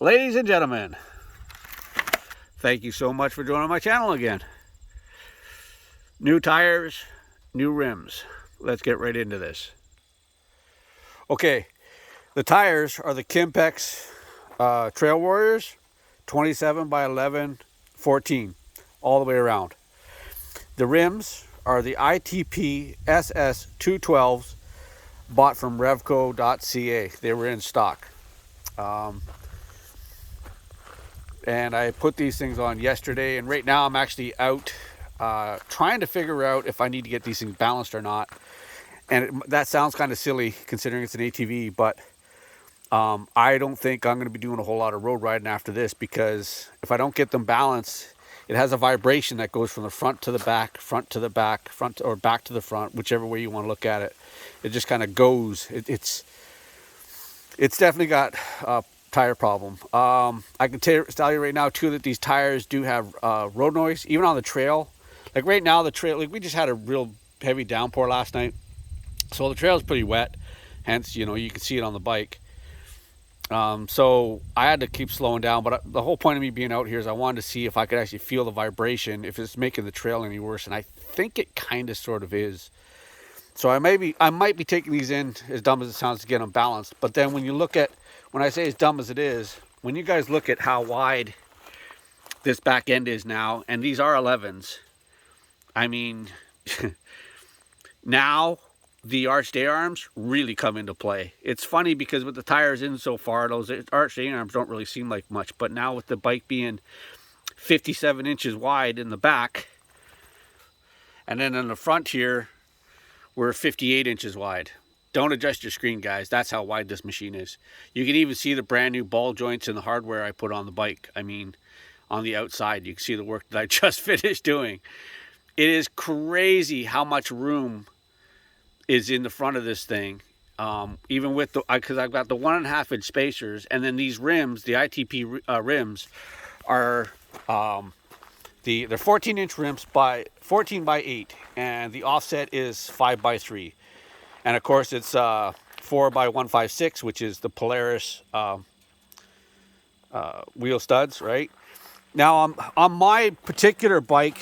Ladies and gentlemen, thank you so much for joining my channel again. New tires, new rims. Let's get right into this. Okay, the tires are the Kimpex Trail Warriors 27 by 11 14 all the way around. The rims are the ITP SS 212s bought from revco.ca. They were in stock. And I put these things on yesterday, and right now I'm actually out trying to figure out if I need to get these things balanced or not. And that sounds kind of silly considering it's an ATV, but I don't think I'm going to be doing a whole lot of road riding after this, because if I don't get them balanced, it has a vibration that goes from the front to the back, front to the back, or back to the front, whichever way you want to look at it. It just kind of goes. It's definitely got tire problem. I can tell you right now too that these tires do have road noise, even on the trail. Like right now, the trail, like we just had a real heavy downpour last night, so the trail is pretty wet. Hence, you can see it on the bike. So I had to keep slowing down, but the whole point of me being out here is I wanted to see if I could actually feel the vibration, if it's making the trail any worse, and I think it kind of sort of is. So I might be taking these in, as dumb as it sounds, to get them balanced. But then when I say as dumb as it is, when you guys look at how wide this back end is now, and these are 11s, I mean, now the arched A-arms really come into play. It's funny because with the tires in so far, those arched A-arms don't really seem like much. But now with the bike being 57 inches wide in the back, and then in the front here, we're 58 inches wide. Don't adjust your screen, guys. That's how wide this machine is. You can even see the brand new ball joints in the hardware I put on the bike. I mean, on the outside, you can see the work that I just finished doing. It is crazy how much room is in the front of this thing. Even with because I've got the 1.5 inch spacers, and then these rims, the ITP rims, are they're 14 inch rims by 14 by 8, and the offset is 5 by 3. And of course it's 4 by 156, which is the Polaris wheel studs, right? Now on my particular bike,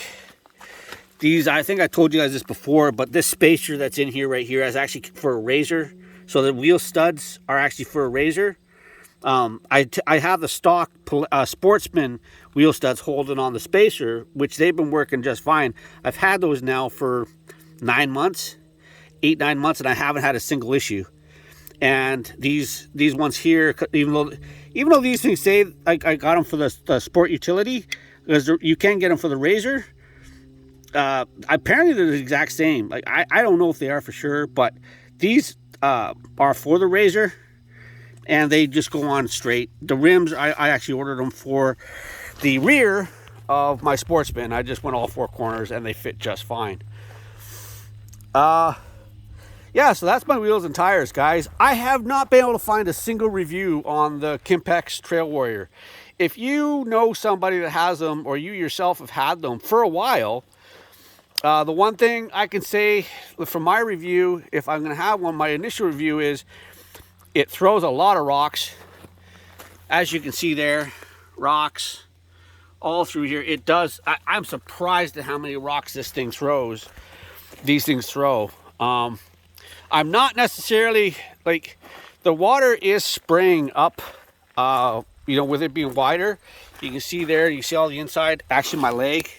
these, I think I told you guys this before, but this spacer that's in here right here is actually for a razor. So the wheel studs are actually for a razor. I have the stock Sportsman wheel studs holding on the spacer, which they've been working just fine. I've had those now for 9 months, 8-9 months, and I haven't had a single issue. And these ones here, even though these things say I got them for the sport utility, because you can get them for the razor. Apparently they're the exact same. Like I don't know if they are for sure, but these are for the razor, and they just go on straight. The rims, I actually ordered them for the rear of my Sportsman. I just went all 4 corners, and they fit just fine. Yeah, so that's my wheels and tires, guys. I have not been able to find a single review on the Kimpex Trail Warrior. If you know somebody that has them, or you yourself have had them for a while, the one thing I can say from my review, if I'm going to have one, my initial review is it throws a lot of rocks. As you can see there, rocks all through here. It does. I'm surprised at how many rocks this thing throws. These things throw. I'm not necessarily, like, the water is spraying up, with it being wider. You can see there, you see all the inside. Actually, my leg,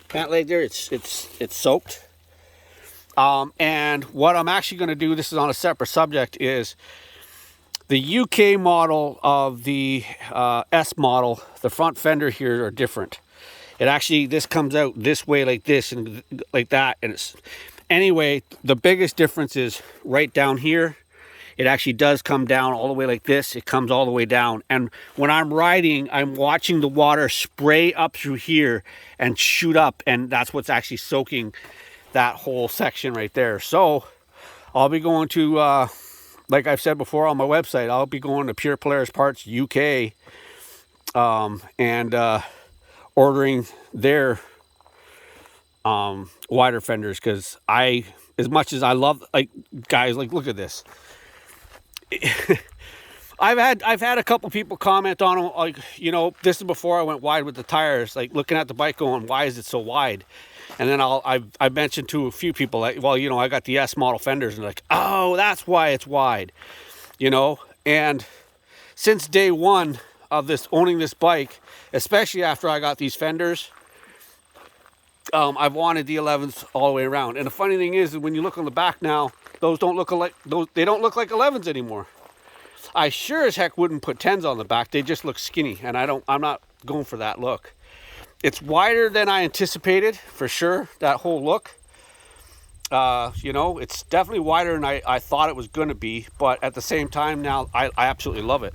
pant leg there, it's soaked. And what I'm actually going to do, this is on a separate subject, is the UK model of the S model, the front fender here are different. It actually, this comes out this way like this and like that. And it's, anyway, the biggest difference is right down here. It actually does come down all the way like this. It comes all the way down. And when I'm riding, I'm watching the water spray up through here and shoot up. And that's what's actually soaking that whole section right there. So I'll be going to, like I've said before on my website, I'll be going to Pure Polaris Parts UK and ordering their wider fenders, because as much as I love, like, guys, like, look at this. I've had a couple people comment on them, like, you know, this is before I went wide with the tires, like looking at the bike going, why is it so wide? And then I mentioned to a few people, like, well, you know, I got the S model fenders, and they're like, oh, that's why it's wide, you know. And since day one of this, owning this bike, especially after I got these fenders, I've wanted the 11s all the way around. And the funny thing is when you look on the back now, those don't look like 11s anymore. I sure as heck wouldn't put 10s on the back. They just look skinny, and I'm not going for that look. It's wider than I anticipated, for sure, that whole look. You know, it's definitely wider than I thought it was going to be, but at the same time now, I absolutely love it.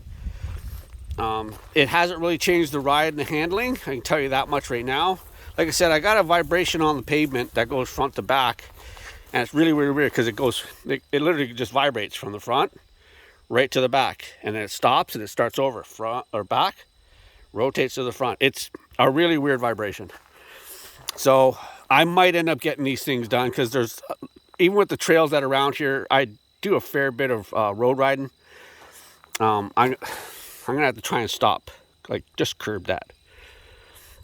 It hasn't really changed the ride and the handling, I can tell you that much right now. Like I said, I got a vibration on the pavement that goes front to back, and it's really, really weird because it literally just vibrates from the front right to the back, and then it stops and it starts over, front or back, rotates to the front. It's a really weird vibration. So I might end up getting these things done because there's, even with the trails that are around here, I do a fair bit of road riding. I'm gonna have to try and stop, like just curb that.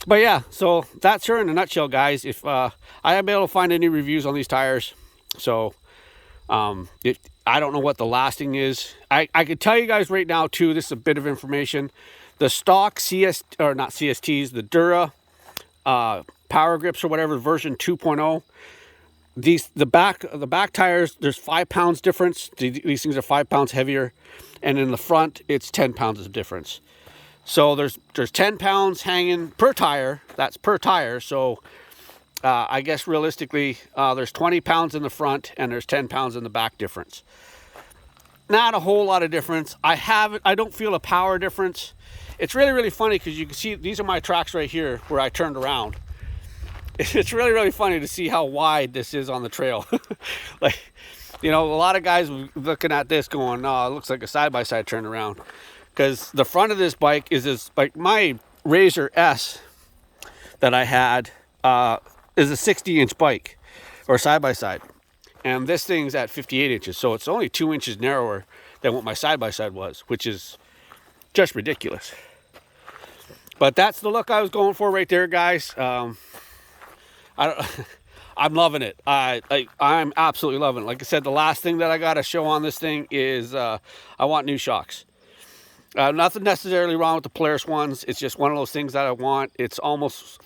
But yeah, so that's her in a nutshell, guys. If I haven't been able to find any reviews on these tires, so I don't know what the lasting is. I could tell you guys right now too, this is a bit of information. The stock not CSTs, the Dura Power Grips or whatever, version 2.0, the back tires, there's 5 pounds difference. These things are 5 pounds heavier, and in the front it's 10 pounds of difference. So there's 10 pounds hanging per tire. That's per tire. So I guess realistically, there's 20 pounds in the front and there's 10 pounds in the back difference. Not a whole lot of difference. I don't feel a power difference. It's really, really funny because you can see these are my tracks right here where I turned around. It's really, really funny to see how wide this is on the trail. Like, you know, a lot of guys looking at this going, oh, it looks like a side-by-side turnaround. Because the front of this bike is this, like my Razor S that I had is a 60-inch bike or side-by-side. And this thing's at 58 inches. So it's only 2 inches narrower than what my side-by-side was, which is just ridiculous. But that's the look I was going for right there, guys. I'm loving it. I'm absolutely loving it. Like I said, the last thing that I got to show on this thing is I want new shocks. Nothing necessarily wrong with the Polaris ones. It's just one of those things that I want. It's almost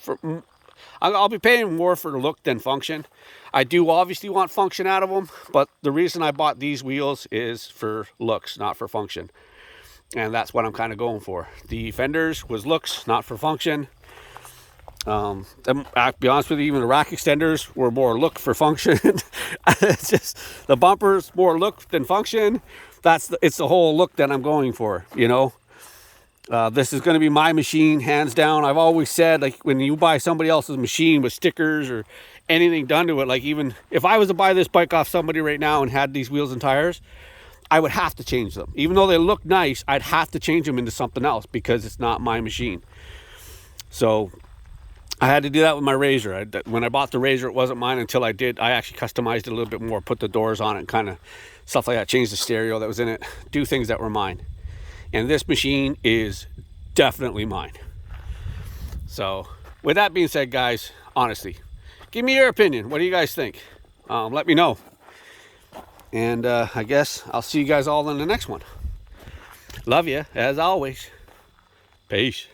I'll be paying more for the look than function. I do obviously want function out of them, but the reason I bought these wheels is for looks, not for function. And that's what I'm kind of going for. The fenders was looks, not for function. I'll be honest with you, even the rack extenders were more look for function. It's just the bumpers more look than function. It's the whole look that I'm going for, you know. This is going to be my machine, hands down. I've always said, like, when you buy somebody else's machine with stickers or anything done to it, like even if I was to buy this bike off somebody right now and had these wheels and tires, I would have to change them. Even though they look nice, I'd have to change them into something else because it's not my machine. So I had to do that with my Razor. When I bought the Razor, it wasn't mine until I actually customized it a little bit more, put the doors on it, and kind of stuff like that, changed the stereo that was in it, do things that were mine. And this machine is definitely mine. So with that being said, guys, honestly, give me your opinion. What do you guys think? Let me know. And I guess I'll see you guys all in the next one. Love you, as always. Peace.